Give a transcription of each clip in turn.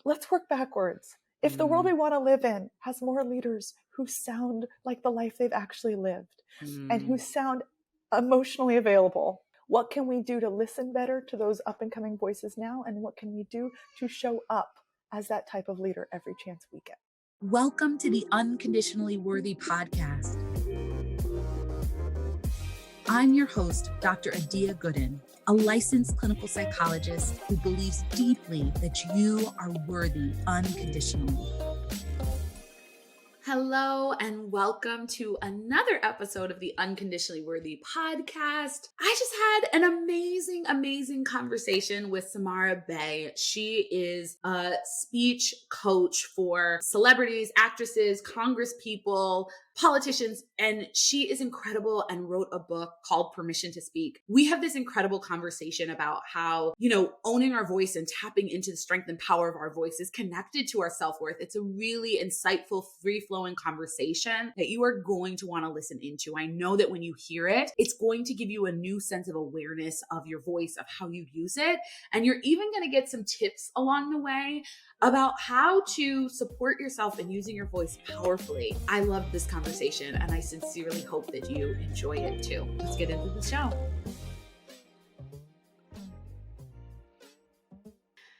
let's work backwards. If the world we want to live in has more leaders who sound like the life they've actually lived and who sound emotionally available, what can we do to listen better to those up and coming voices now? And what can we do to show up as that type of leader every chance we get? Welcome to the Unconditionally Worthy Podcast. I'm your host, Dr. Adia Gooden, a licensed clinical psychologist who believes deeply that you are worthy unconditionally. Hello and welcome to another episode of the Unconditionally Worthy Podcast. I just had an amazing conversation with Samara Bay. She is a speech coach for celebrities, actresses, congresspeople, politicians, and she is incredible and wrote a book called Permission to Speak. We have this incredible conversation about how, owning our voice and tapping into the strength and power of our voice is connected to our self-worth. It's a really insightful, free-flowing conversation that you are going to want to listen into. I know that when you hear it, it's going to give you a new sense of awareness of your voice, of how you use it. And you're even going to get some tips along the way about how to support yourself in using your voice powerfully. I love this conversation and I sincerely hope that you enjoy it too. Let's get into the show.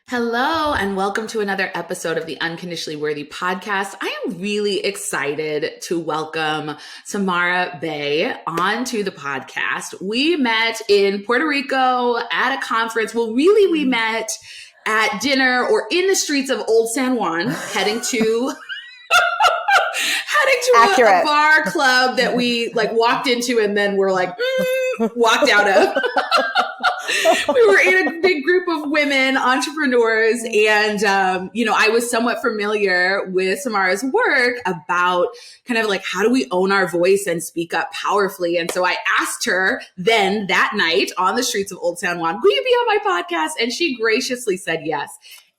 Hello and welcome to another episode of the Unconditionally Worthy Podcast. I am really excited to welcome Samara Bay onto the podcast. We met in Puerto Rico at a conference. Well, really we met at dinner or in the streets of Old San Juan, heading to a bar club that we walked into and then we're walked out of. We were in a big group of women entrepreneurs and, I was somewhat familiar with Samara's work about kind of how do we own our voice and speak up powerfully. And so I asked her then that night on the streets of Old San Juan, will you be on my podcast? And she graciously said yes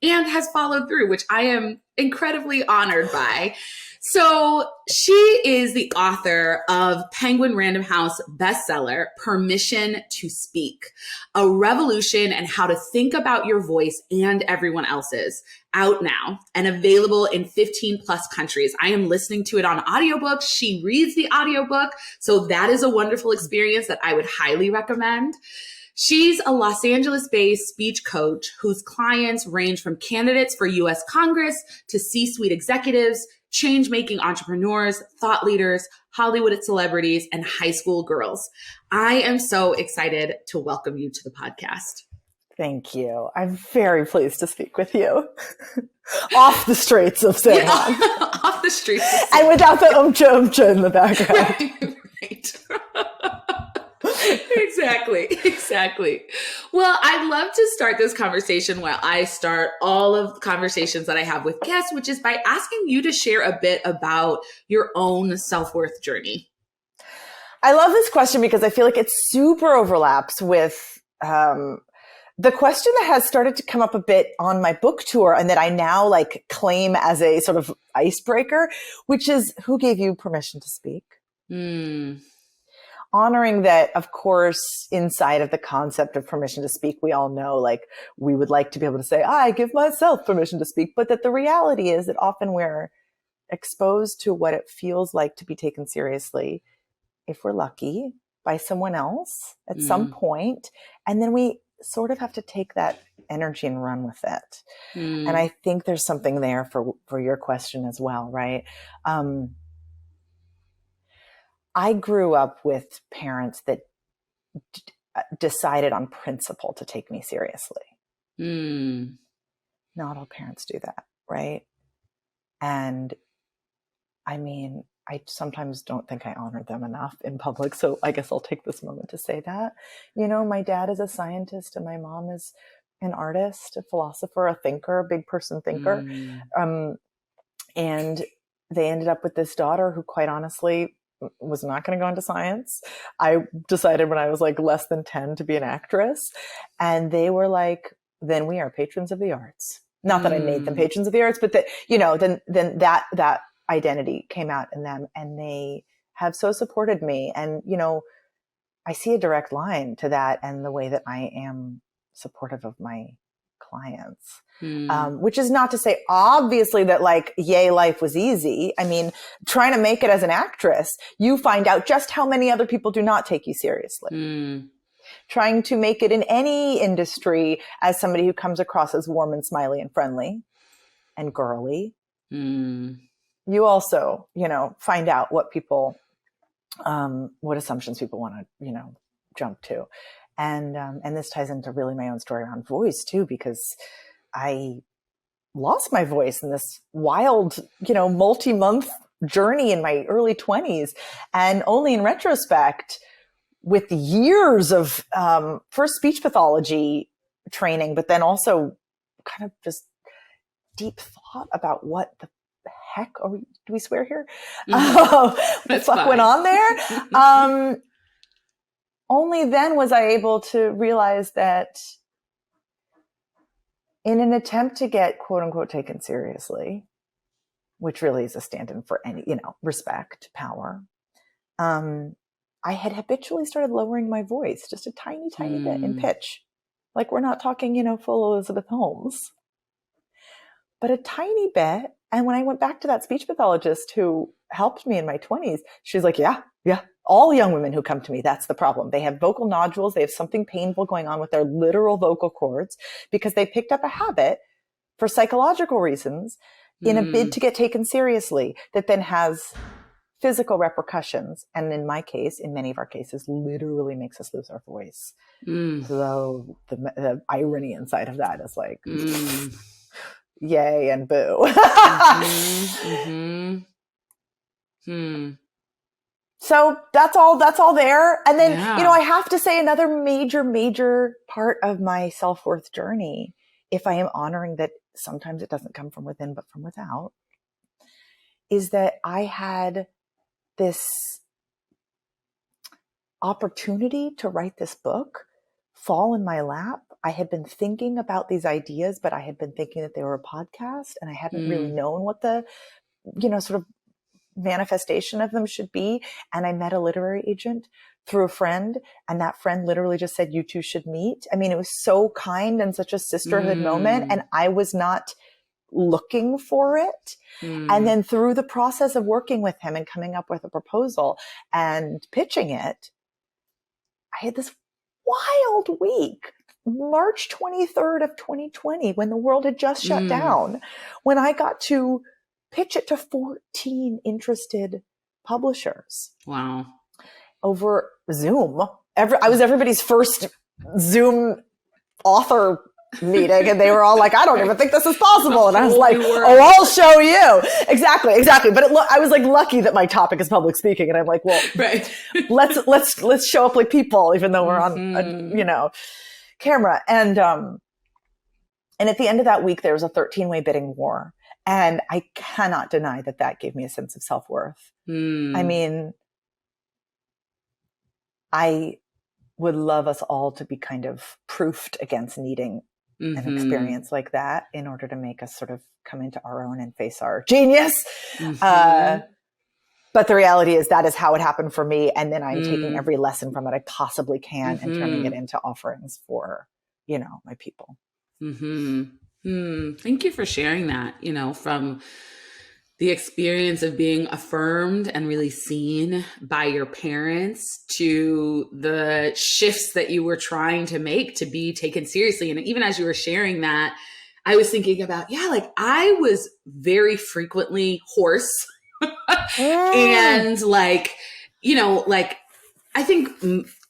and has followed through, which I am incredibly honored by. So she is the author of Penguin Random House bestseller, Permission to Speak, a revolution and how to think about your voice and everyone else's, out now and available in 15 plus countries. I am listening to it on audiobook. She reads the audiobook. So that is a wonderful experience that I would highly recommend. She's a Los Angeles-based speech coach whose clients range from candidates for U.S. Congress to C-suite executives, change-making entrepreneurs, thought leaders, Hollywood celebrities, and high school girls. I am so excited to welcome you to the podcast. Thank you. I'm very pleased to speak with you. Off the streets of San Juan. Off the streets. And without the umcha in the background. Right. Exactly. Well, I'd love to start this conversation where I start all of the conversations that I have with guests, which is by asking you to share a bit about your own self-worth journey. I love this question because I feel like it super overlaps with the question that has started to come up a bit on my book tour and that I now claim as a sort of icebreaker, which is, who gave you permission to speak? Honoring that, of course, inside of the concept of permission to speak, we all know, we would like to be able to say, I give myself permission to speak, but that the reality is that often we're exposed to what it feels like to be taken seriously, if we're lucky, by someone else at some point. And then we sort of have to take that energy and run with it. And I think there's something there for your question as well, right? I grew up with parents that decided on principle to take me seriously. Not all parents do that, right? And I mean, I sometimes don't think I honor them enough in public. So I guess I'll take this moment to say that. My dad is a scientist and my mom is an artist, a philosopher, a thinker, a big person thinker. And they ended up with this daughter who, quite honestly, was not going to go into science. I decided when I was less than 10 to be an actress. And they were then we are patrons of the arts. Not that I made them patrons of the arts, but that, then that identity came out in them and they have so supported me. And, I see a direct line to that and the way that I am supportive of my clients. Which is not to say, obviously, that like, yay, life was easy. I mean, trying to make it as an actress, you find out just how many other people do not take you seriously. Trying to make it in any industry as somebody who comes across as warm and smiley and friendly and girly. You also, find out what people, what assumptions people want to, jump to. And this ties into really my own story around voice too, because I lost my voice in this wild, multi-month journey in my early 20s. And only in retrospect, with years of first speech pathology training, but then also kind of just deep thought about what the heck do we swear here? What the fuck went on there? Only then was I able to realize that in an attempt to get quote unquote taken seriously, which really is a stand-in for any, respect, power, I had habitually started lowering my voice just a tiny, tiny bit in pitch. Like we're not talking, full Elizabeth Holmes, but a tiny bit. And when I went back to that speech pathologist who helped me in my 20s, she's like, yeah, all young women who come to me, that's the problem. They have vocal nodules. They have something painful going on with their literal vocal cords because they picked up a habit for psychological reasons in a bid to get taken seriously that then has physical repercussions. And in my case, in many of our cases, literally makes us lose our voice. So the irony inside of that is like, yay and boo. So that's all there. And then, I have to say another major part of my self-worth journey, if I am honoring that sometimes it doesn't come from within, but from without, is that I had this opportunity to write this book fall in my lap. I had been thinking about these ideas, but I had been thinking that they were a podcast and I hadn't really known what the, sort of manifestation of them should be. And I met a literary agent through a friend, and that friend literally just said, you two should meet. I mean, it was so kind and such a sisterhood moment. And I was not looking for it. And then through the process of working with him and coming up with a proposal and pitching it, I had this wild week, March 23rd of 2020, when the world had just shut down, when I got to pitch it to 14 interested publishers. Wow. Over Zoom. I was everybody's first Zoom author meeting, and they were all like, I don't even think this is possible. And I was like, oh, I'll show you. Exactly. But I was like lucky that my topic is public speaking. And I'm like, well, let's show up like people, even though we're on, camera. And at the end of that week, there was a 13-way bidding war. And I cannot deny that gave me a sense of self-worth. I mean, I would love us all to be kind of proofed against needing an experience like that in order to make us sort of come into our own and face our genius. But the reality is that is how it happened for me. And then I'm taking every lesson from it I possibly can and turning it into offerings for, my people. Thank you for sharing that, from the experience of being affirmed and really seen by your parents to the shifts that you were trying to make to be taken seriously. And even as you were sharing that, I was thinking about, I was very frequently hoarse and I think,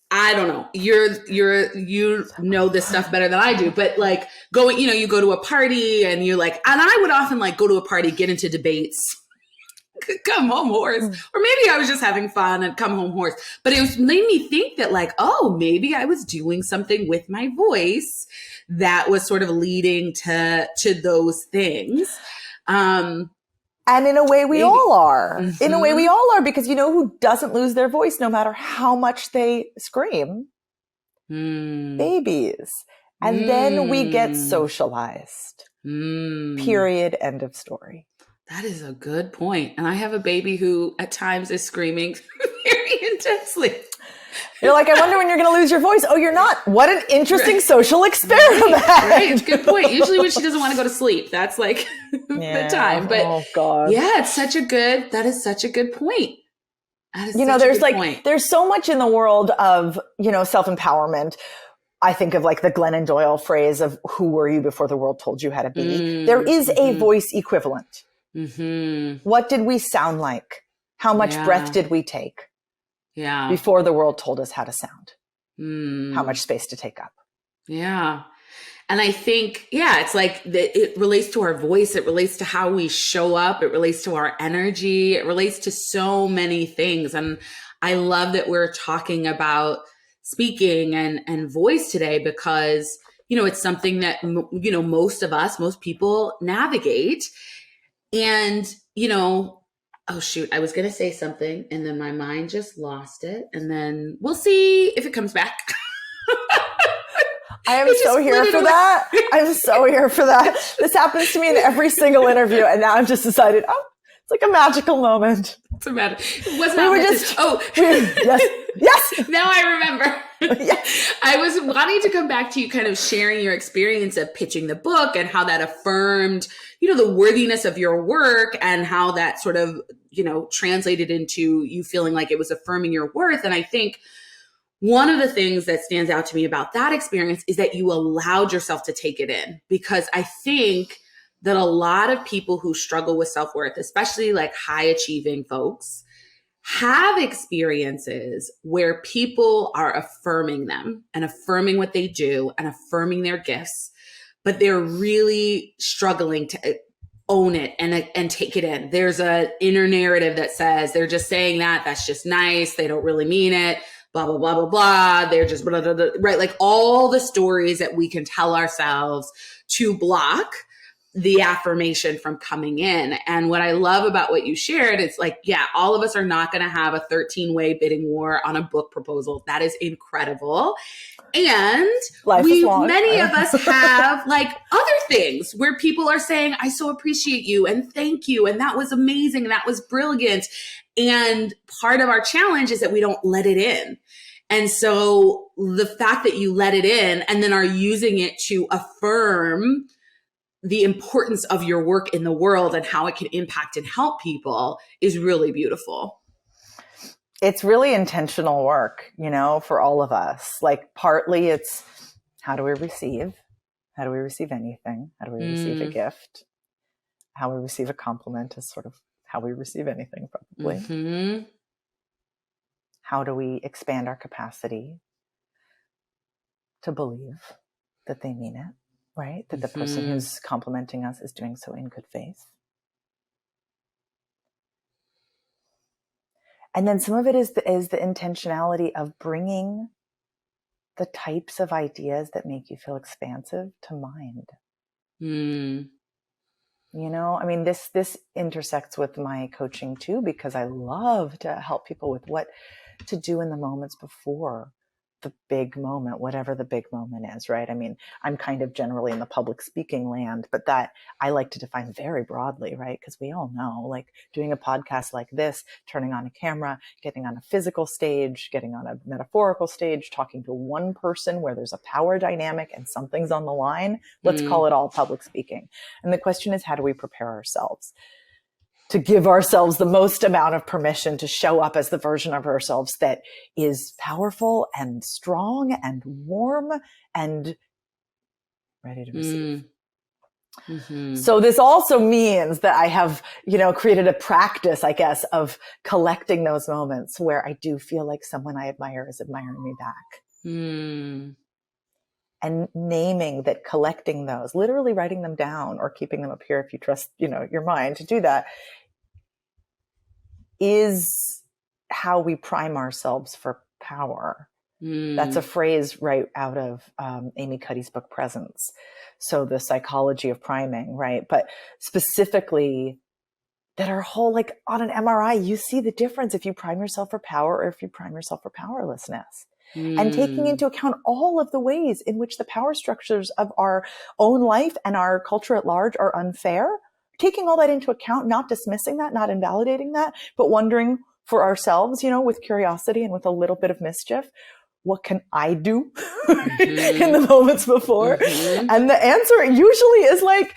I don't know, you know this stuff better than I do, but like going, you go to a party and you're like, and I would often like go to a party, get into debates, come home hoarse, or maybe I was just having fun and come home hoarse, but it made me think that like, oh, maybe I was doing something with my voice that was sort of leading to those things. And in a way we all are. In a way we all are, because who doesn't lose their voice no matter how much they scream? Babies. And then we get socialized. Period. End of story. That is a good point. And I have a baby who at times is screaming very intensely. You're like, I wonder when you're going to lose your voice. Oh, you're not. What an interesting social experiment. Right. Good point. Usually when she doesn't want to go to sleep, that's like the time. But oh God. Yeah, that is such a good point. There's so much in the world of, self-empowerment. I think of like the Glennon Doyle phrase of who were you before the world told you how to be. There is a voice equivalent. What did we sound like? How much breath did we take? Yeah. Before the world told us how to sound. How much space to take up. Yeah. And I think, it's like it relates to our voice. It relates to how we show up. It relates to our energy. It relates to so many things. And I love that we're talking about speaking and voice today because, it's something that, most people navigate. And, oh shoot, I was going to say something and then my mind just lost it. And then we'll see if it comes back. I am so here for that. I'm so here for that. This happens to me in every single interview. And now I've just decided, it's like a magical moment. It was not yes. Now I remember. Yes. I was wanting to come back to you kind of sharing your experience of pitching the book and how that affirmed, the worthiness of your work and how that sort of, translated into you feeling like it was affirming your worth. And I think one of the things that stands out to me about that experience is that you allowed yourself to take it in, because I think that a lot of people who struggle with self-worth, especially like high achieving folks, have experiences where people are affirming them and affirming what they do and affirming their gifts, but they're really struggling to own it and take it in. There's an inner narrative that says they're just saying that's just nice. They don't really mean it. Blah, blah, blah, blah, blah. They're just blah, blah, blah, right? Like all the stories that we can tell ourselves to block the affirmation from coming in. And what I love about what you shared, it's like, all of us are not going to have a 13-way bidding war on a book proposal. That is incredible. And many of us have like other things where people are saying, I so appreciate you and thank you. And that was amazing. And that was brilliant. And part of our challenge is that we don't let it in. And so the fact that you let it in and then are using it to affirm the importance of your work in the world and how it can impact and help people is really beautiful. It's really intentional work, for all of us. Like partly it's how do we receive? How do we receive anything? How do we receive a gift? How we receive a compliment is sort of how we receive anything, probably. How do we expand our capacity to believe that they mean it, right? That the person who's complimenting us is doing so in good faith. And then some of it is the intentionality of bringing the types of ideas that make you feel expansive to mind. This intersects with my coaching too, because I love to help people with what to do in the moments before the big moment, whatever the big moment is, right? I mean, I'm kind of generally in the public speaking land, but that I like to define very broadly, right? Because we all know, like doing a podcast like this, turning on a camera, getting on a physical stage, getting on a metaphorical stage, talking to one person where there's a power dynamic and something's on the line. Let's call it all public speaking. And the question is, how do we prepare ourselves to give ourselves the most amount of permission to show up as the version of ourselves that is powerful and strong and warm and ready to receive. So this also means that I have, created a practice, I guess, of collecting those moments where I do feel like someone I admire is admiring me back. And naming that, collecting those, literally writing them down or keeping them up here if you trust, your mind to do that, is how we prime ourselves for power. That's a phrase right out of Amy Cuddy's book, Presence. So the psychology of priming, right? But specifically that our whole, like on an MRI, you see the difference if you prime yourself for power or if you prime yourself for powerlessness. And taking into account all of the ways in which the power structures of our own life and our culture at large are unfair, taking all that into account, not dismissing that, not invalidating that, but wondering for ourselves, with curiosity and with a little bit of mischief. What can I do in the moments before? And the answer usually is like,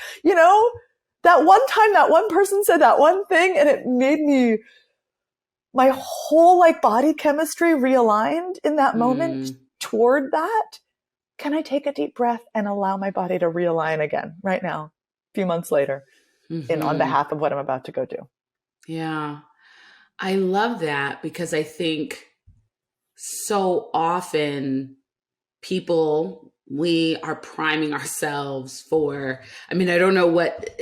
that one time that one person said that one thing and it made my whole like body chemistry realigned in that moment toward that. Can I take a deep breath and allow my body to realign again right now, a few months later, on behalf of what I'm about to go do? Yeah. I love that, because I think so often we are priming ourselves for, I don't know what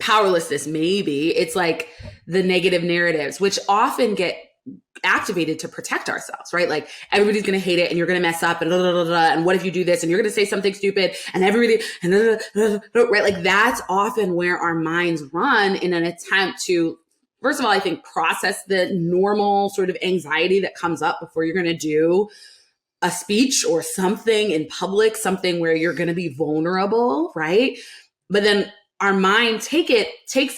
powerlessness may be. It's like the negative narratives, which often get activated to protect ourselves, right? Like everybody's going to hate it and you're going to mess up and and what if you do this and you're going to say something stupid and everybody, right? Like that's often where our minds run in an attempt to, first of all, I think process the normal sort of anxiety that comes up before you're going to do a speech or something in public, something where you're going to be vulnerable, right? But then our mind takes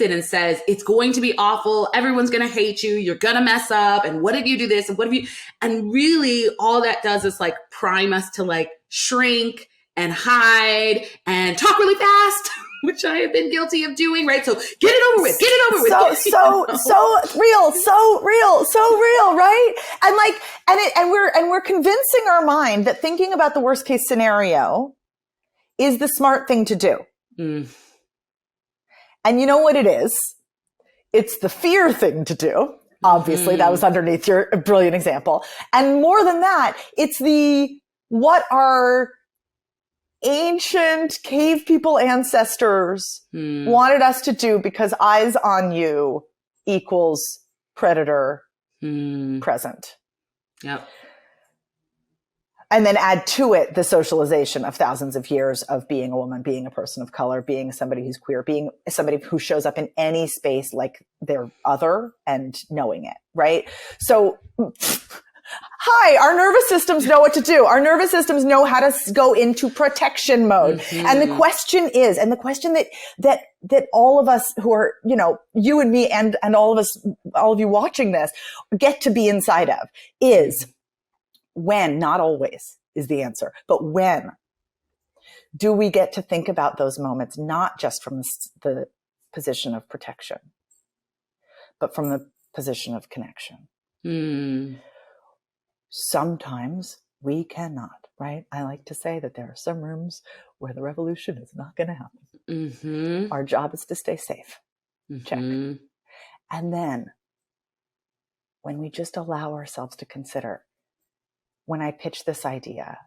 it and says, it's going to be awful. Everyone's going to hate you. You're going to mess up. And what if you do this? And what if you, and really all that does is like prime us to like shrink and hide and talk really fast, which I have been guilty of doing, right? So get it over with, So real, right? And like, and we're convincing our mind that thinking about the worst case scenario is the smart thing to do. And you know what it is? It's the fear thing to do. Obviously, that was underneath your brilliant example. And more than that, it's what our ancient cave people ancestors wanted us to do, because eyes on you equals predator present. Yep. And then add to it the socialization of thousands of years of being a woman, being a person of color, being somebody who's queer, being somebody who shows up in any space like they're other and knowing it, right? So, hi, our nervous systems know what to do. Our nervous systems know how to go into protection mode. And the question is, and the question that all of us who are, you and me and all of you watching this get to be inside of is, when, not always is the answer, but when do we get to think about those moments, not just from the position of protection, but from the position of connection? Sometimes we cannot, right? I like to say that there are some rooms where the revolution is not going to happen. Our job is to stay safe. Check. And then when we just allow ourselves to consider, when I pitch this idea,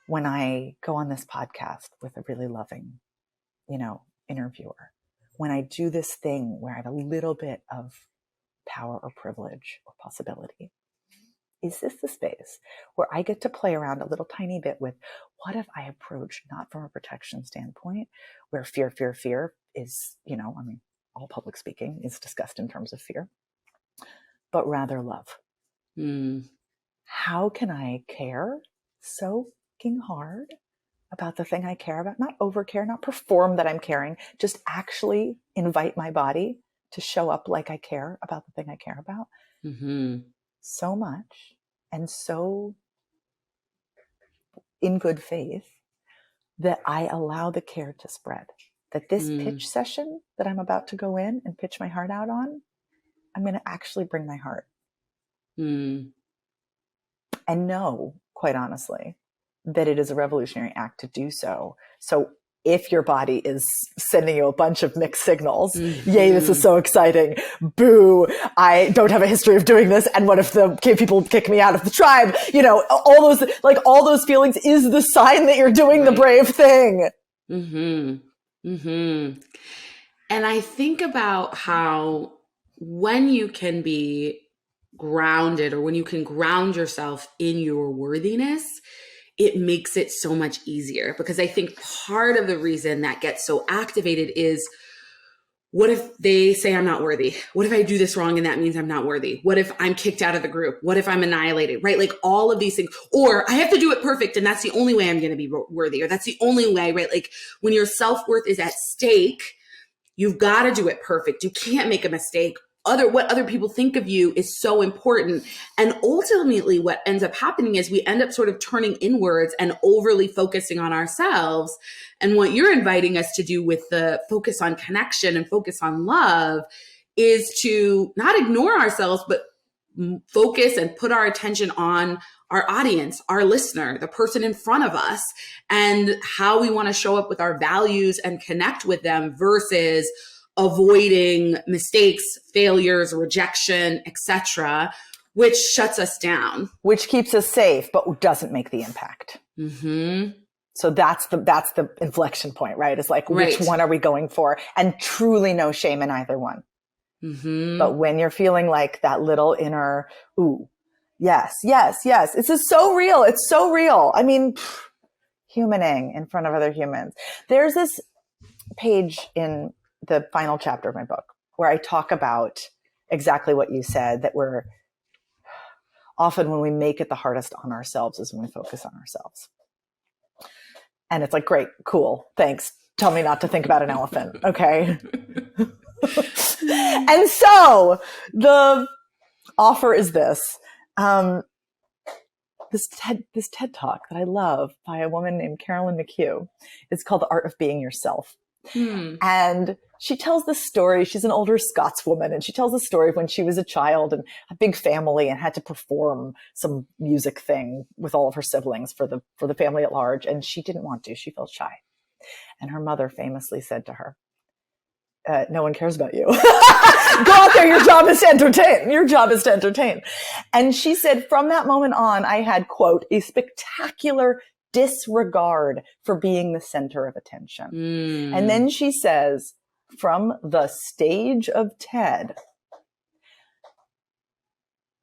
when I go on this podcast with a really loving, interviewer, when I do this thing where I have a little bit of power or privilege or possibility, is this the space where I get to play around a little tiny bit with, what if I approach not from a protection standpoint, where fear is, all public speaking is discussed in terms of fear, but rather love. How can I care so fucking hard about the thing I care about? Not overcare, not perform that I'm caring, just actually invite my body to show up like I care about the thing I care about. So much and so in good faith that I allow the care to spread. That this pitch session that I'm about to go in and pitch my heart out on, I'm going to actually bring my heart. And know, quite honestly, that it is a revolutionary act to do so. So if your body is sending you a bunch of mixed signals, yay, this is so exciting. Boo, I don't have a history of doing this. And what if the people kick me out of the tribe? All those feelings is the sign that you're doing the brave thing. And I think about how when you can be grounded, or when you can ground yourself in your worthiness, it makes it so much easier. Because I think part of the reason that gets so activated is, what if they say I'm not worthy? What if I do this wrong and that means I'm not worthy? What if I'm kicked out of the group? What if I'm annihilated, right? Like all of these things. Or I have to do it perfect and that's the only way I'm going to be worthy, or that's the only way, right? Like when your self-worth is at stake, you've got to do it perfect. You can't make a mistake. what other people think of you is so important. And ultimately what ends up happening is we end up sort of turning inwards and overly focusing on ourselves. And what you're inviting us to do with the focus on connection and focus on love is to not ignore ourselves, but focus and put our attention on our audience, our listener, the person in front of us, and how we want to show up with our values and connect with them versus avoiding mistakes, failures, rejection, etc., which shuts us down, which keeps us safe, but doesn't make the impact. Mm-hmm. So that's the inflection point, right? It's like, Right. which one are we going for? And truly no shame in either one. Mm-hmm. But when you're feeling like that little inner, ooh, yes, yes, yes. This is so real. It's so real. I mean, humaning in front of other humans. There's this page in the final chapter of my book where I talk about exactly what you said, that we're often when we make it the hardest on ourselves is when we focus on ourselves. And it's like, great, cool, thanks. Tell me not to think about an elephant. Okay. And so the offer is this, this TED talk that I love by a woman named Carolyn McHugh. It's called The Art of Being Yourself. And she tells the story. She's an older Scotswoman, and she tells the story of when she was a child and a big family and had to perform some music thing with all of her siblings for the family at large. And she didn't want to. She felt shy. And her mother famously said to her, no one cares about you. Go out there. Your job is to entertain. Your job is to entertain. And she said, from that moment on, I had, quote, a spectacular disregard for being the center of attention. And then she says, from the stage of TED,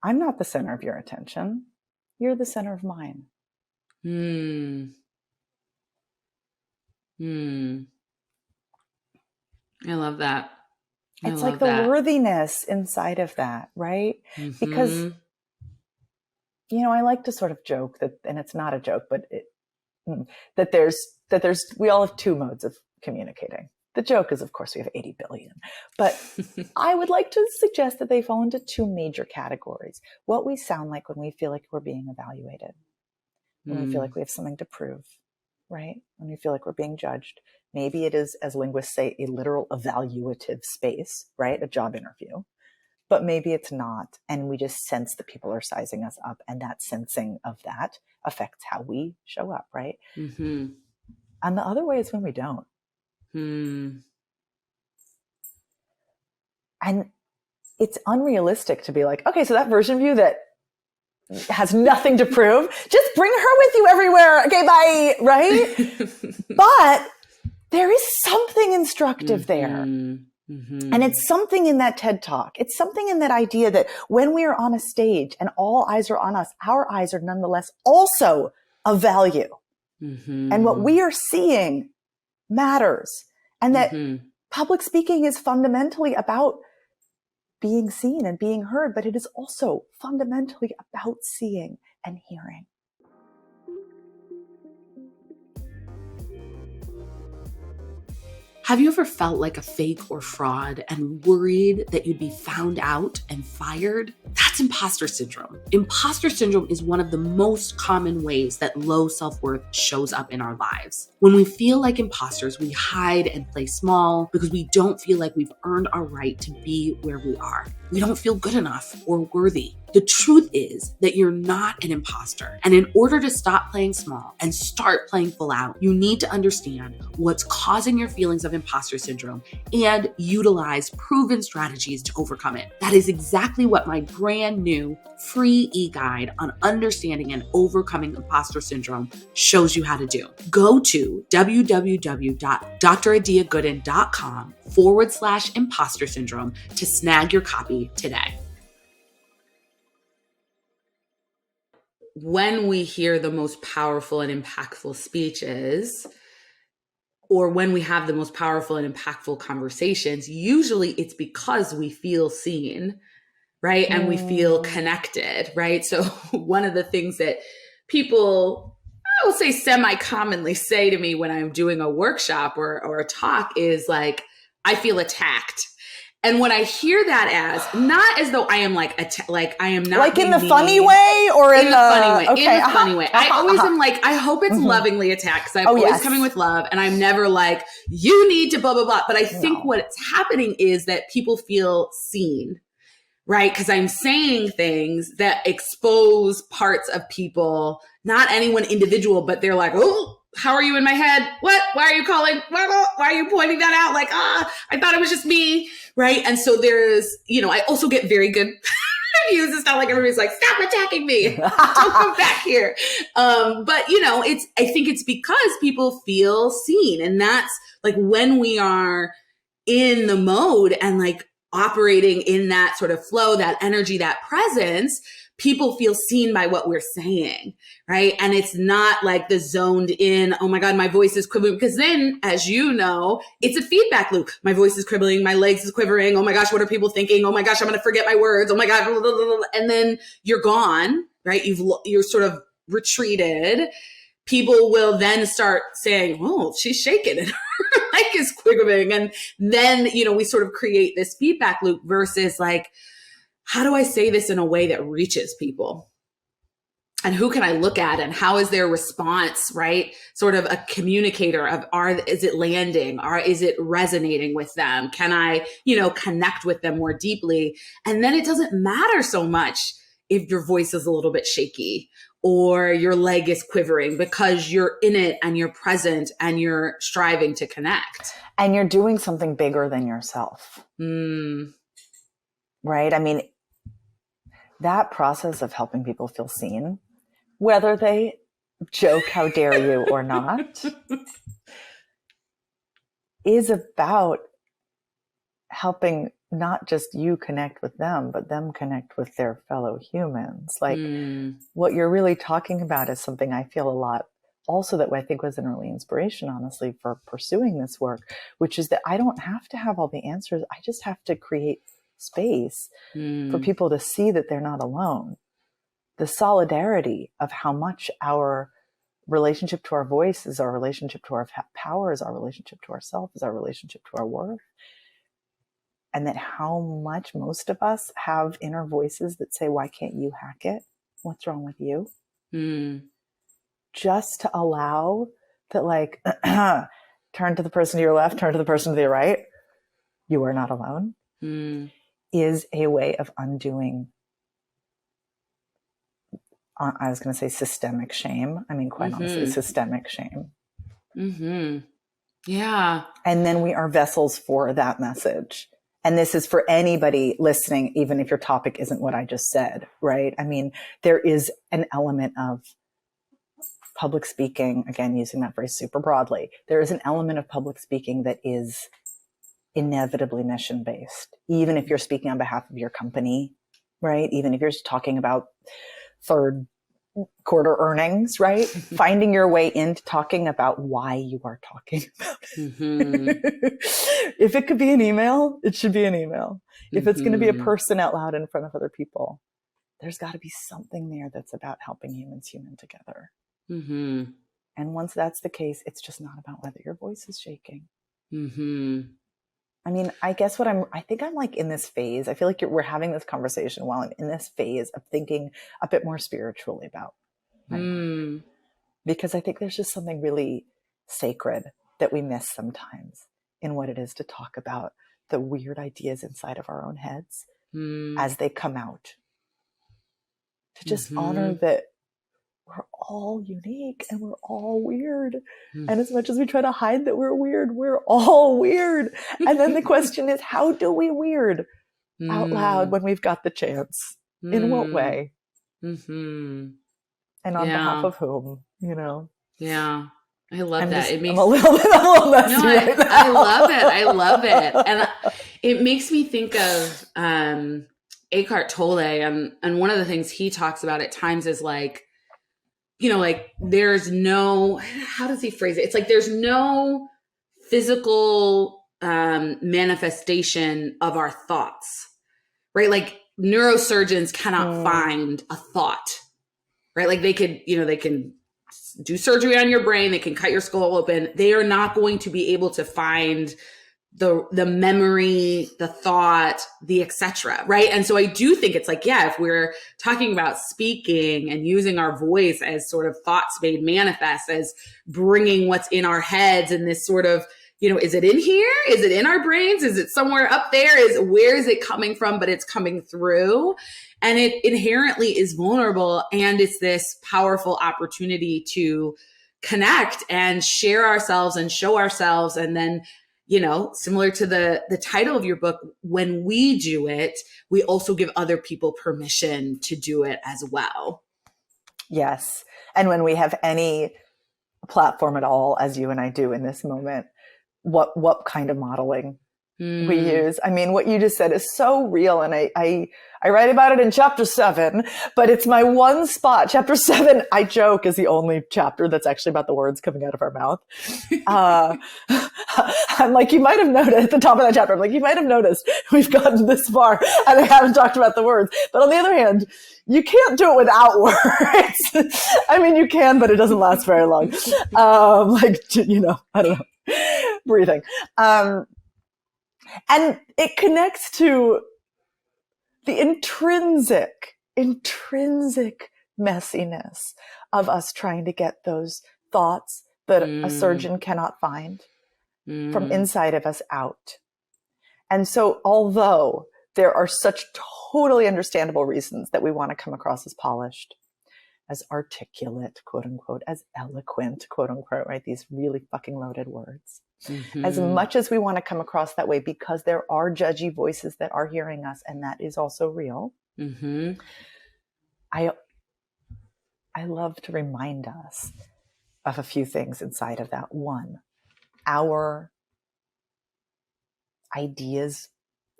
I'm not the center of your attention. You're the center of mine. I love that. It's like the worthiness inside of that, right? Mm-hmm. Because, I like to sort of joke that, and it's not a joke, but that there's, we all have two modes of communicating. The joke is, of course, we have 80 billion, but I would like to suggest that they fall into two major categories. What we sound like when we feel like we're being evaluated, when we feel like we have something to prove, right? When we feel like we're being judged. Maybe it is, as linguists say, a literal evaluative space, right? A job interview. But maybe it's not. And we just sense that people are sizing us up. And that sensing of that affects how we show up, right? Mm-hmm. And the other way is when we don't. And it's unrealistic to be like, okay, so that version of you that has nothing to prove, just bring her with you everywhere. Okay, bye, right? But there is something instructive there. Mm-hmm. And it's something in that TED Talk. It's something in that idea that when we are on a stage and all eyes are on us, our eyes are nonetheless also of value. Mm-hmm. And what we are seeing matters. And that public speaking is fundamentally about being seen and being heard, but it is also fundamentally about seeing and hearing. Have you ever felt like a fake or fraud and worried that you'd be found out and fired? That's imposter syndrome. Imposter syndrome is one of the most common ways that low self-worth shows up in our lives. When we feel like imposters, we hide and play small because we don't feel like we've earned our right to be where we are. We don't feel good enough or worthy. The truth is that you're not an imposter. And in order to stop playing small and start playing full out, you need to understand what's causing your feelings of imposter syndrome and utilize proven strategies to overcome it. That is exactly what my brand new free e-guide on understanding and overcoming imposter syndrome shows you how to do. Go to www.dradiagooden.com/imposter syndrome to snag your copy today. When we hear the most powerful and impactful speeches, or when we have the most powerful and impactful conversations, usually it's because we feel seen, right? And we feel connected, right? So one of the things that people, I will say semi-commonly say to me when I'm doing a workshop or a talk is like, I feel attacked. And when I hear that as, not as though I am like I am not like in the mean. funny way or in the funny way. Okay. In the funny way. I always am like, I hope it's lovingly attacked, because I'm always coming with love, and I'm never like, you need to blah, blah, blah. But I think what's happening is that people feel seen, right? Because I'm saying things that expose parts of people, not anyone individual, but they're like, oh, how are you in my head? What? Why are you calling? Why are you pointing that out? Like, I thought it was just me. Right. And so there's, I also get very good reviews. It's not like everybody's like, stop attacking me. Don't come back here. But I think it's because people feel seen. And that's like when we are in the mode and like operating in that sort of flow, that energy, that presence, people feel seen by what we're saying, right? And it's not like the zoned in, oh my God, my voice is quivering. Because then, as you know, it's a feedback loop. My voice is quivering, my legs is quivering. Oh my gosh, what are people thinking? Oh my gosh, I'm going to forget my words. Oh my God. Blah, blah, blah, blah. And then you're gone, right? You're sort of retreated. People will then start saying, oh, she's shaking and her leg is quivering. And then, we sort of create this feedback loop versus like, how do I say this in a way that reaches people? And who can I look at, and how is their response, right? Sort of a communicator of, is it landing, or is it resonating with them? Can I, connect with them more deeply? And then it doesn't matter so much if your voice is a little bit shaky or your leg is quivering, because you're in it and you're present and you're striving to connect. And you're doing something bigger than yourself. Right? I mean, that process of helping people feel seen, whether they joke, how dare you, or not, is about helping not just you connect with them, but them connect with their fellow humans. Like what you're really talking about is something I feel a lot also that I think was an early inspiration, honestly, for pursuing this work, which is that I don't have to have all the answers. I just have to create space for people to see that they're not alone. The solidarity of how much our relationship to our voice is our relationship to our power, is our relationship to ourselves, is our relationship to our worth. And that how much most of us have inner voices that say, why can't you hack it? What's wrong with you? Just to allow that, like, turn to the person to your left, turn to the person to your right. You are not alone. Is a way of undoing, I was going to say systemic shame. I mean, quite honestly, systemic shame. Yeah. And then we are vessels for that message. And this is for anybody listening, even if your topic isn't what I just said, right? I mean, there is an element of public speaking, again, using that phrase super broadly. There is an element of public speaking that is inevitably mission-based, even if you're speaking on behalf of your company, right? Even if you're talking about third quarter earnings, right? Finding your way into talking about why you are talking about it. If it could be an email, it should be an email. If it's going to be a person out loud in front of other people, there's got to be something there that's about helping humans human together. And once that's the case, it's just not about whether your voice is shaking. I mean, I guess I think I'm like in this phase. I feel like we're having this conversation while I'm in this phase of thinking a bit more spiritually about my because I think there's just something really sacred that we miss sometimes in what it is to talk about the weird ideas inside of our own heads as they come out. To just honor that we're all unique and we're all weird. And as much as we try to hide that we're weird, we're all weird. And then the question is, how do we weird out loud when we've got the chance? In what way? And on behalf of whom, Yeah. I love that. It makes I'm a little messy right now. I love it. I love it. And it makes me think of Eckhart Tolle. And one of the things he talks about at times is like, like there's no, how does he phrase it? It's like there's no physical manifestation of our thoughts, right? Like neurosurgeons cannot find a thought, right? Like they can do surgery on your brain. They can cut your skull open. They are not going to be able to find the memory, the thought, the etc. Right. And so I do think it's like, yeah, if we're talking about speaking and using our voice as sort of thoughts made manifest, as bringing what's in our heads and this sort of, is it in here? Is it in our brains? Is it somewhere up there? Where is it coming from? But it's coming through, and it inherently is vulnerable. And it's this powerful opportunity to connect and share ourselves and show ourselves. And then, similar to the title of your book, when we do it, we also give other people permission to do it as well. Yes. And when we have any platform at all, as you and I do in this moment, what kind of modeling we use. I mean, what you just said is so real. And I write about it in chapter 7, but it's my one spot. Chapter 7, I joke, is the only chapter that's actually about the words coming out of our mouth. I'm like, you might have noticed at the top of that chapter, I'm like, you might have noticed we've gotten this far and I haven't talked about the words. But on the other hand, you can't do it without words. I mean, you can, but it doesn't last very long. I don't know. Breathing. And it connects to the intrinsic messiness of us trying to get those thoughts that a surgeon cannot find from inside of us out. And so although there are such totally understandable reasons that we want to come across as polished, as articulate, quote unquote, as eloquent, quote unquote, right? These really fucking loaded words. As much as we want to come across that way, because there are judgy voices that are hearing us, and that is also real. I love to remind us of a few things inside of that. One, our ideas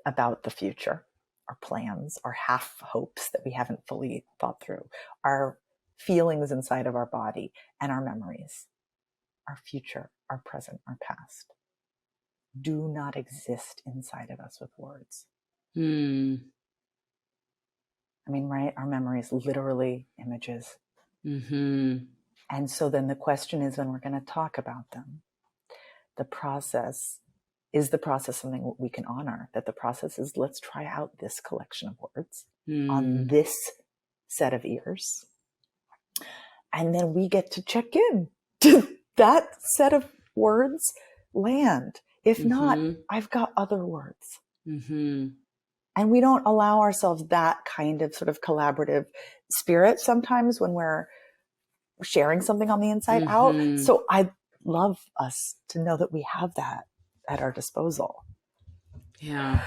about the future, our plans, our half hopes that we haven't fully thought through, our feelings inside of our body, and our memories, our future, our present, our past, do not exist inside of us with words. I mean, right? Our memories, literally images. And so then the question is, when we're going to talk about them, is the process something we can honor? That the process is, let's try out this collection of words on this set of ears. And then we get to check in. Did that set of words land? If not, I've got other words. And we don't allow ourselves that kind of sort of collaborative spirit sometimes when we're sharing something on the inside out. So I love us to know that we have that at our disposal. Yeah.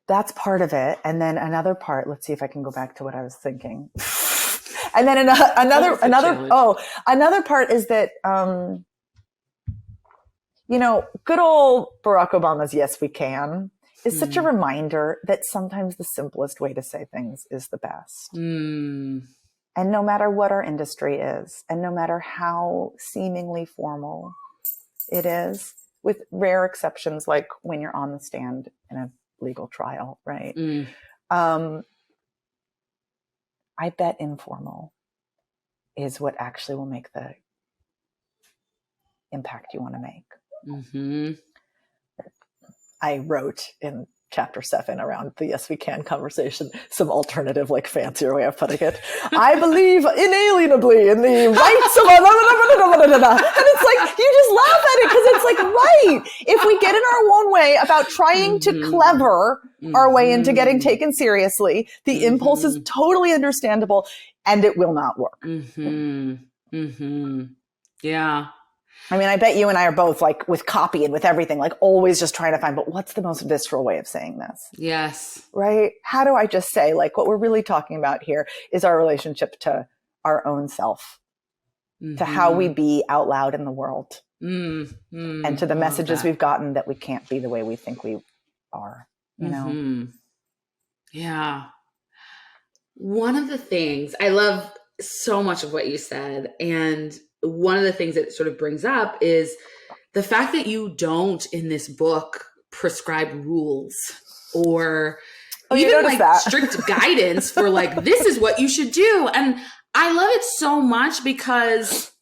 That's part of it. And then another part, let's see if I can go back to what I was thinking. And then another part is that, good old Barack Obama's "Yes, we can" is such a reminder that sometimes the simplest way to say things is the best. And no matter what our industry is, and no matter how seemingly formal it is, with rare exceptions, like when you're on the stand in a legal trial, right? I bet informal is what actually will make the impact you want to make. I wrote in chapter 7 around the "Yes, we can" conversation some alternative, like fancier way of putting it. I believe inalienably in the rights of and it's like, you just laugh at it because it's like, right. If we get in our own way about trying to clever our way into getting taken seriously, the impulse is totally understandable and it will not work. Yeah. I mean, I bet you and I are both, like, with copy and with everything, like, always just trying to find, but what's the most visceral way of saying this? Yes. Right? How do I just say, like, what we're really talking about here is our relationship to our own self, to how we be out loud in the world, and to the messages we've gotten that we can't be the way we think we are, you know? Yeah. One of the things, I love so much of what you said, and one of the things that sort of brings up is the fact that you don't in this book prescribe rules or even like strict guidance for like, this is what you should do. And I love it so much because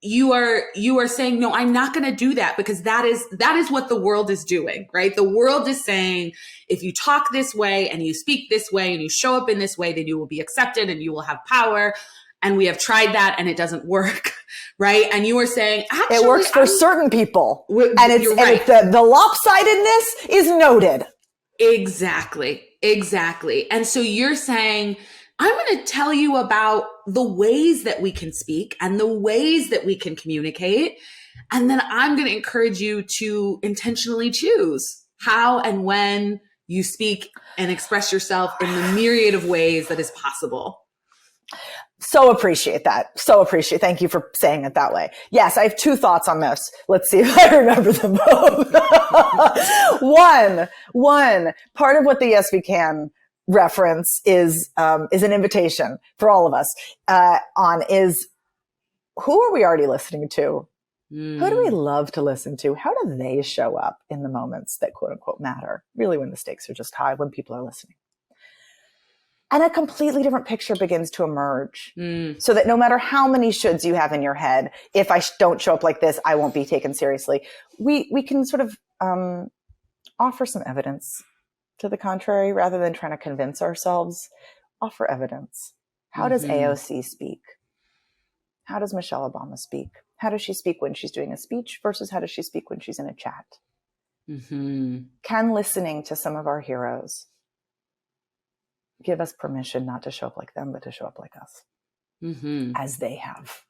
you are saying, no, I'm not going to do that, because that is what the world is doing, right? The world is saying, if you talk this way and you speak this way and you show up in this way, then you will be accepted and you will have power. And we have tried that and it doesn't work, right? And you are saying, actually, it works for certain people, and it's, you're right. And the lopsidedness is noted. Exactly. And so you're saying, I'm going to tell you about the ways that we can speak and the ways that we can communicate. And then I'm going to encourage you to intentionally choose how and when you speak and express yourself in the myriad of ways that is possible. So appreciate that. Thank you for saying it that way. Yes, I have two thoughts on this. Let's see if I remember them both. One, part of what the Yes We Can reference is an invitation for all of us is, who are we already listening to? Who do we love to listen to? How do they show up in the moments that quote unquote matter? Really, when the stakes are just high, when people are listening. And a completely different picture begins to emerge, so that no matter how many shoulds you have in your head, if I don't show up like this, I won't be taken seriously. We can sort of offer some evidence to the contrary, rather than trying to convince ourselves. Offer evidence. How does AOC speak? How does Michelle Obama speak? How does she speak when she's doing a speech versus how does she speak when she's in a chat? Can listening to some of our heroes give us permission not to show up like them, but to show up like us, as they have?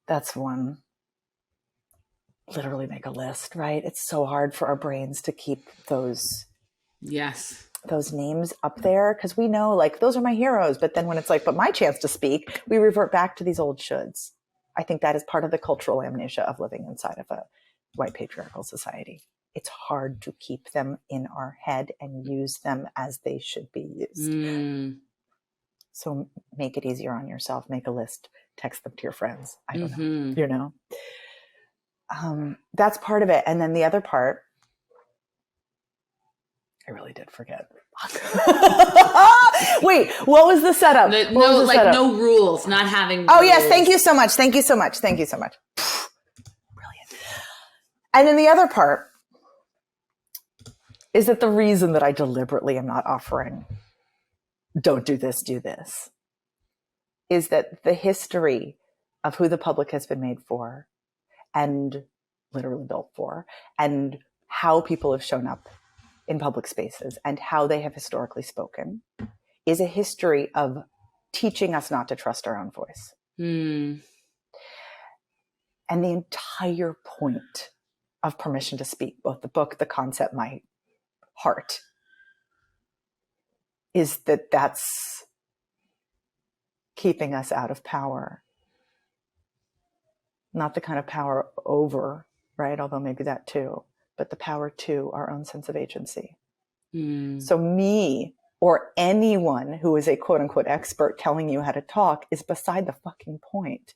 That's one. Literally make a list, right? It's so hard for our brains to keep those names up there, because we know, like, those are my heroes. But then when it's like, but my chance to speak, we revert back to these old shoulds. I think that is part of the cultural amnesia of living inside of a white patriarchal society. It's hard to keep them in our head and use them as they should be used. So make it easier on yourself. Make a list. Text them to your friends. I don't know. That's part of it. And then the other part, I really did forget. Wait, what was the setup? No rules, not having rules. Oh, yes. Thank you so much. Brilliant. And then the other part is that the reason that I deliberately am not offering, don't do this, do this, is that the history of who the public has been made for, and literally built for, and how people have shown up in public spaces and how they have historically spoken, is a history of teaching us not to trust our own voice. And the entire point of Permission to Speak, both the book, the concept, my heart, is that that's keeping us out of power. Not the kind of power over, right? Although maybe that too, but the power to our own sense of agency. So me or anyone who is a quote unquote expert telling you how to talk is beside the fucking point.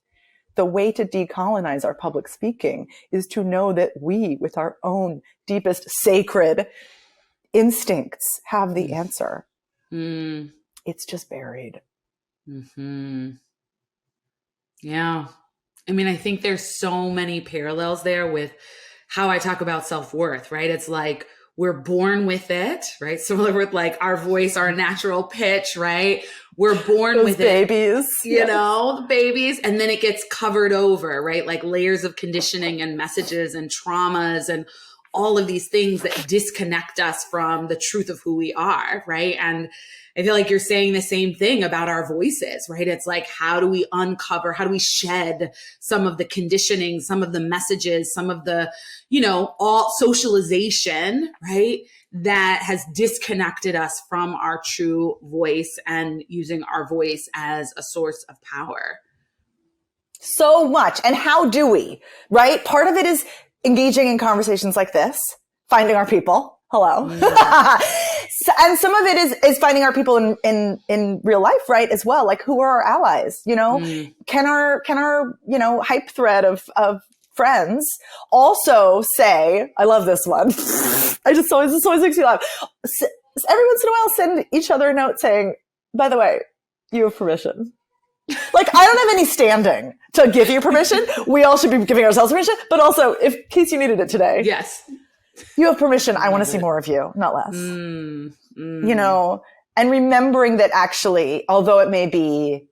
The way to decolonize our public speaking is to know that we, with our own deepest sacred instincts, have the answer. It's just buried. Yeah. I mean, I think there's so many parallels there with how I talk about self-worth, right? It's like we're born with it, right? Similar with like our voice, our natural pitch, right? We're born Those with babies, it, you know, the babies, and then it gets covered over, right? Like layers of conditioning and messages and traumas and all of these things that disconnect us from the truth of who we are, right? And I feel like you're saying the same thing about our voices, right? It's like, how do we uncover, how do we shed some of the conditioning, some of the messages, some of the, you know, all socialization, right? That has disconnected us from our true voice and using our voice as a source of power. So much. And how do we, right? Part of it is engaging in conversations like this, finding our people. Hello. And some of it is finding our people in real life, right? As well. Like, who are our allies? You know, can our, you know, hype thread of friends also say, I love this one. This always makes me laugh. Every once in a while, send each other a note saying, by the way, you have permission. Like, I don't have any standing to give you permission. We all should be giving ourselves permission. But also, in case you needed it today, Yes. you have permission. I want to see more of you, not less. You know, and remembering that actually, although it may be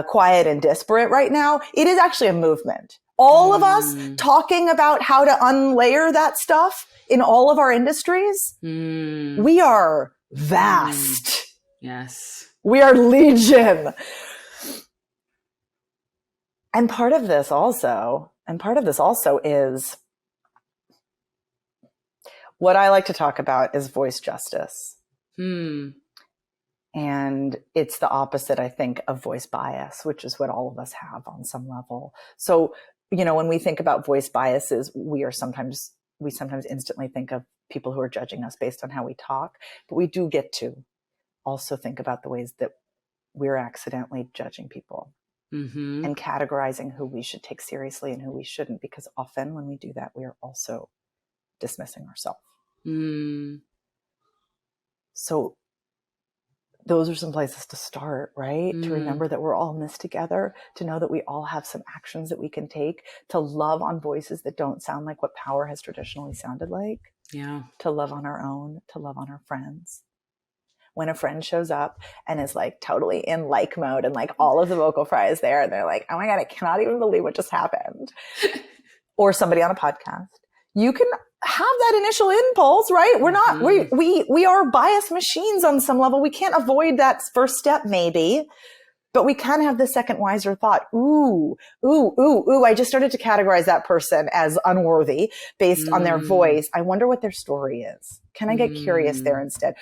quiet and disparate right now, it is actually a movement. All of us talking about how to unlayer that stuff in all of our industries. We are vast. Yes. We are legion. And part of this also is what I like to talk about is voice justice. And it's the opposite, I think, of voice bias, which is what all of us have on some level. So, you know, when we think about voice biases, we sometimes instantly think of people who are judging us based on how we talk, but we do get to also think about the ways that we're accidentally judging people and categorizing who we should take seriously and who we shouldn't, because often when we do that, we are also dismissing ourselves. So those are some places to start, right? To remember that we're all in this together, to know that we all have some actions that we can take, to love on voices that don't sound like what power has traditionally sounded like. Yeah. To love on our own, to love on our friends. When a friend shows up and is like totally in like mode and like all of the vocal fry is there and they're like, oh my God, I cannot even believe what just happened. Or somebody on a podcast, you can have that initial impulse, right? We're not, we are bias machines on some level. We can't avoid that first step maybe, but we can have the second wiser thought. Ooh, I just started to categorize that person as unworthy based on their voice. I wonder what their story is. Can I get curious there instead?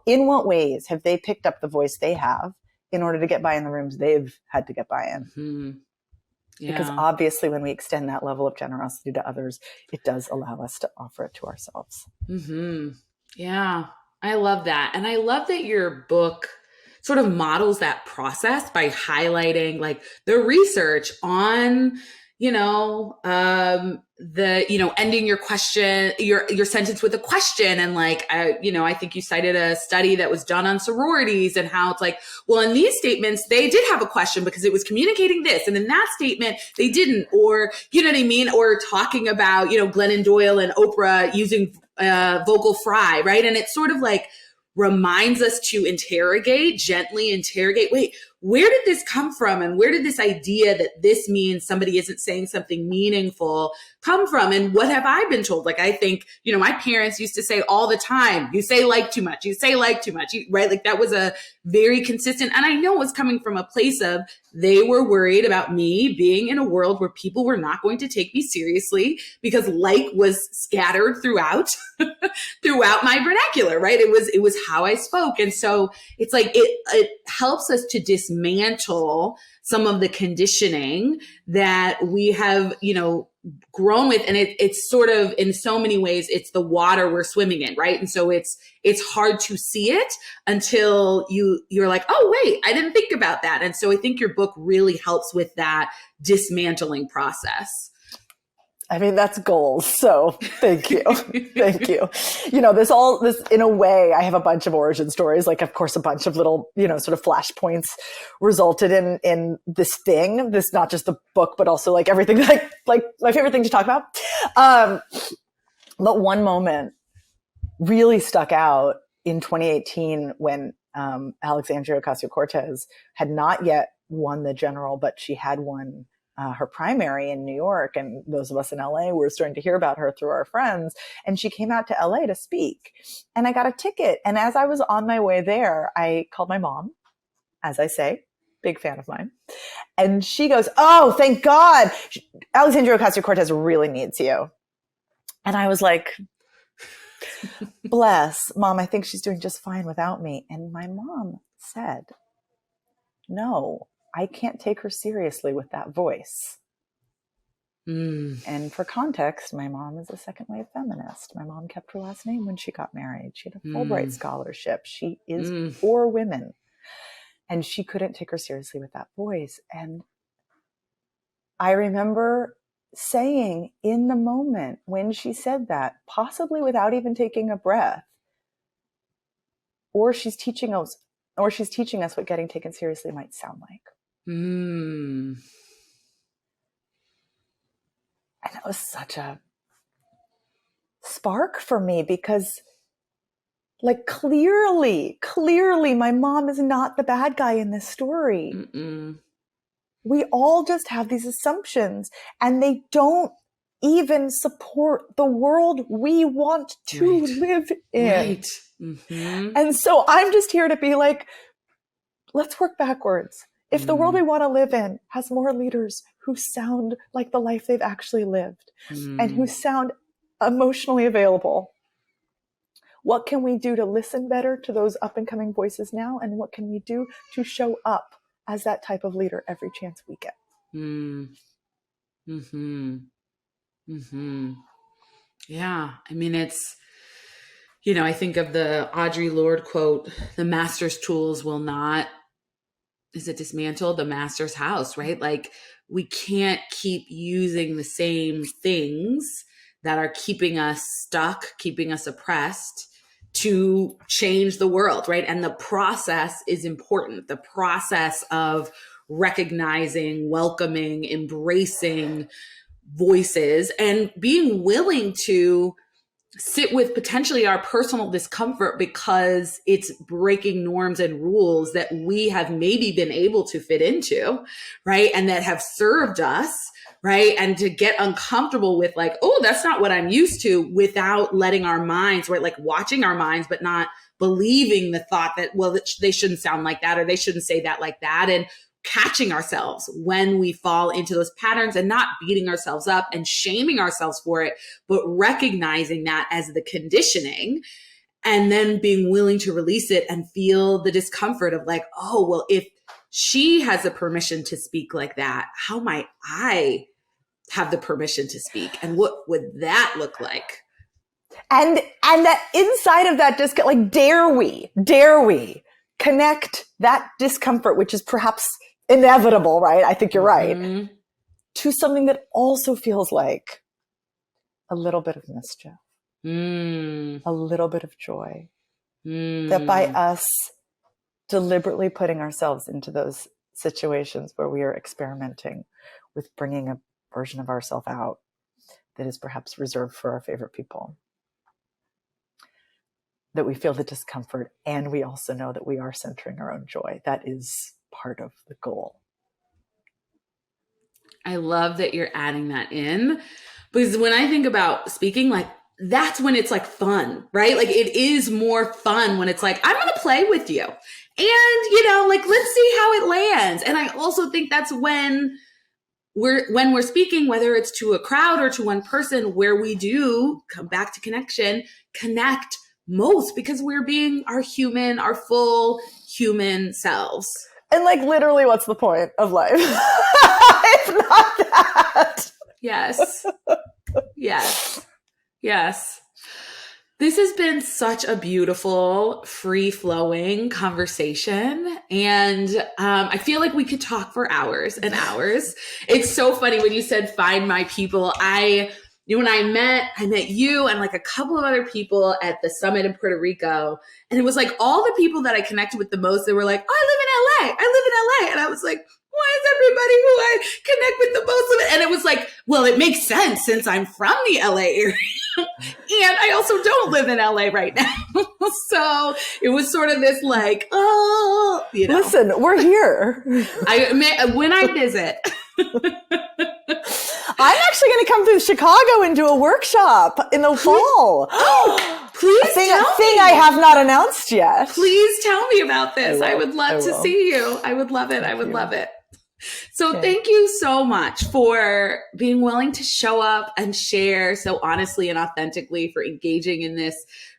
In what ways have they picked up the voice they have in order to get by in the rooms they've had to get by in? Yeah. Because obviously when we extend that level of generosity to others, it does allow us to offer it to ourselves. Yeah, I love that. And I love that your book sort of models that process by highlighting like the research on, ending your question, your sentence with a question. And like, I think you cited a study that was done on sororities and how it's like, well, in these statements, they did have a question because it was communicating this. And in that statement, they didn't, or, you know what I mean? Or talking about, Glennon Doyle and Oprah using vocal fry, right? And it's sort of like reminds us to gently interrogate, wait, where did this come from? And where did this idea that this means somebody isn't saying something meaningful come from? And what have I been told? Like, I think, my parents used to say all the time, you say like too much, right? Like that was a very consistent, and I know it was coming from a place of they were worried about me being in a world where people were not going to take me seriously because like was scattered throughout my vernacular, right? It was how I spoke. And so it's like, it helps us to dismantle some of the conditioning that we have, grown with. And it's sort of, in so many ways, it's the water we're swimming in, right? And so it's hard to see it until you're like, oh, wait, I didn't think about that. And so I think your book really helps with that dismantling process. I mean, that's gold. So thank you. Thank you. This in a way, I have a bunch of origin stories, like of course, a bunch of little, sort of flashpoints resulted in this thing, this, not just the book, but also like everything, like my favorite thing to talk about. But one moment really stuck out in 2018 when, Alexandria Ocasio-Cortez had not yet won the general, but she had won her primary in New York. And those of us in LA were starting to hear about her through our friends. And she came out to LA to speak. And I got a ticket. And as I was on my way there, I called my mom, as I say, big fan of mine. And she goes, oh, thank God, Alexandria Ocasio-Cortez really needs you. And I was like, bless, Mom, I think she's doing just fine without me. And my mom said, no, I can't take her seriously with that voice. And for context, my mom is a second wave feminist. My mom kept her last name when she got married. She had a Fulbright scholarship. She is for women. And she couldn't take her seriously with that voice. And I remember saying in the moment when she said that, possibly without even taking a breath, or she's teaching us what getting taken seriously might sound like. Mm. And it was such a spark for me because like clearly my mom is not the bad guy in this story. Mm-mm. We all just have these assumptions and they don't even support the world we want to live in. Right. Mm-hmm. And so I'm just here to be like, let's work backwards. If the world we want to live in has more leaders who sound like the life they've actually lived and who sound emotionally available, what can we do to listen better to those up and coming voices now? And what can we do to show up as that type of leader every chance we get? Mm-hmm. Mm-hmm. Yeah. I mean, it's, I think of the Audre Lorde quote, the master's tools will not, is it dismantle the master's house, right? Like we can't keep using the same things that are keeping us stuck, keeping us oppressed to change the world, right? And the process is important. The process of recognizing, welcoming, embracing voices and being willing to sit with potentially our personal discomfort because it's breaking norms and rules that we have maybe been able to fit into, right? And that have served us, right? And to get uncomfortable with like, oh, that's not what I'm used to, without letting our minds, right? Like watching our minds, but not believing the thought that, well, they shouldn't sound like that, or they shouldn't say that like that. And catching ourselves when we fall into those patterns and not beating ourselves up and shaming ourselves for it, but recognizing that as the conditioning and then being willing to release it and feel the discomfort of like, oh, well, if she has the permission to speak like that, how might I have the permission to speak? And what would that look like? And that inside of that like, dare we connect that discomfort, which is perhaps inevitable, right? I think you're right, to something that also feels like a little bit of mischief, a little bit of joy, that by us deliberately putting ourselves into those situations where we are experimenting with bringing a version of ourselves out that is perhaps reserved for our favorite people, that we feel the discomfort and we also know that we are centering our own joy. That is part of the goal. I love that you're adding that in, because when I think about speaking, like that's when it's like fun, right? Like it is more fun when it's like, I'm going to play with you and, like, let's see how it lands. And I also think that's when we're speaking, whether it's to a crowd or to one person, where we do come back to connect most, because we're being our full human selves. And like literally, what's the point of life if not that? Yes. This has been such a beautiful, free-flowing conversation. And I feel like we could talk for hours and hours. It's so funny when you said, find my people. When I met you and like a couple of other people at the summit in Puerto Rico. And it was like all the people that I connected with the most, they were like, oh, I live in LA. And I was like, why is everybody who I connect with the most? And it was like, well, it makes sense since I'm from the LA area. And I also don't live in LA right now. So it was sort of this like, oh, Listen, we're here. When I visit. I'm actually going to come through Chicago and do a workshop in the fall. Please thing I have not announced yet. Please tell me about this. I would love to see you. I would love it. I would love it. So thank you so much for being willing to show up and share so honestly and authentically, for engaging in this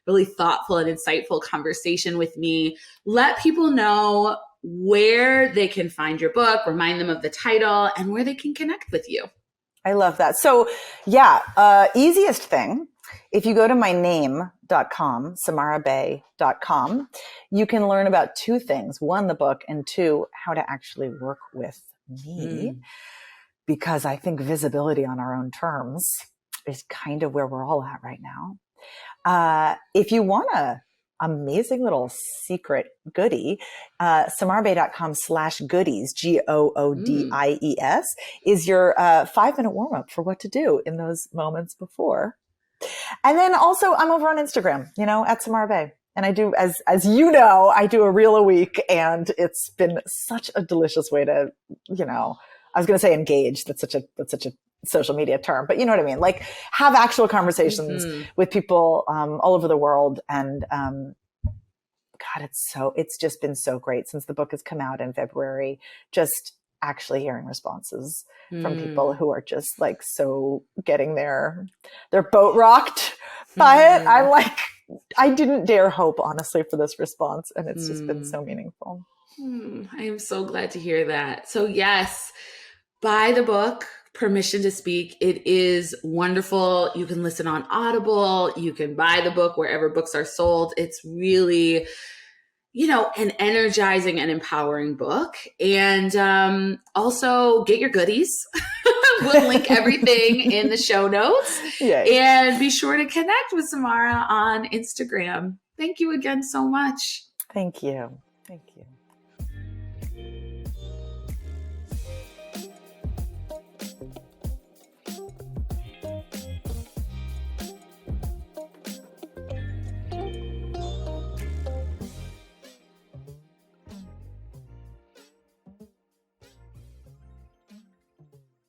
really thoughtful and insightful conversation with me. Let people know where they can find your book, remind them of the title, and where they can connect with you. I love that. So easiest thing, if you go to my name.com, samarabay.com, you can learn about two things. One, the book, and two, how to actually work with me. Because I think visibility on our own terms is kind of where we're all at right now. If you want to amazing little secret goodie, samarabay.com/goodies, GOODIES, is your 5-minute warm-up for what to do in those moments before. And then also I'm over on Instagram, at Samara Bay. And I do, as you know, I do a reel a week, and it's been such a delicious way to, I was going to say engage. That's such a social media term, but you know what I mean? Like have actual conversations with people all over the world. And God, it's just been so great since the book has come out in February, just actually hearing responses from people who are just like so getting their boat rocked by it. I didn't dare hope, honestly, for this response, and it's just been so meaningful. I am so glad to hear that. So yes, buy the book, Permission to Speak. It is wonderful. You can listen on Audible. You can buy the book wherever books are sold. It's really, an energizing and empowering book. And also get your goodies. We'll link everything in the show notes. Yay. And be sure to connect with Samara on Instagram. Thank you again so much. Thank you. Thank you.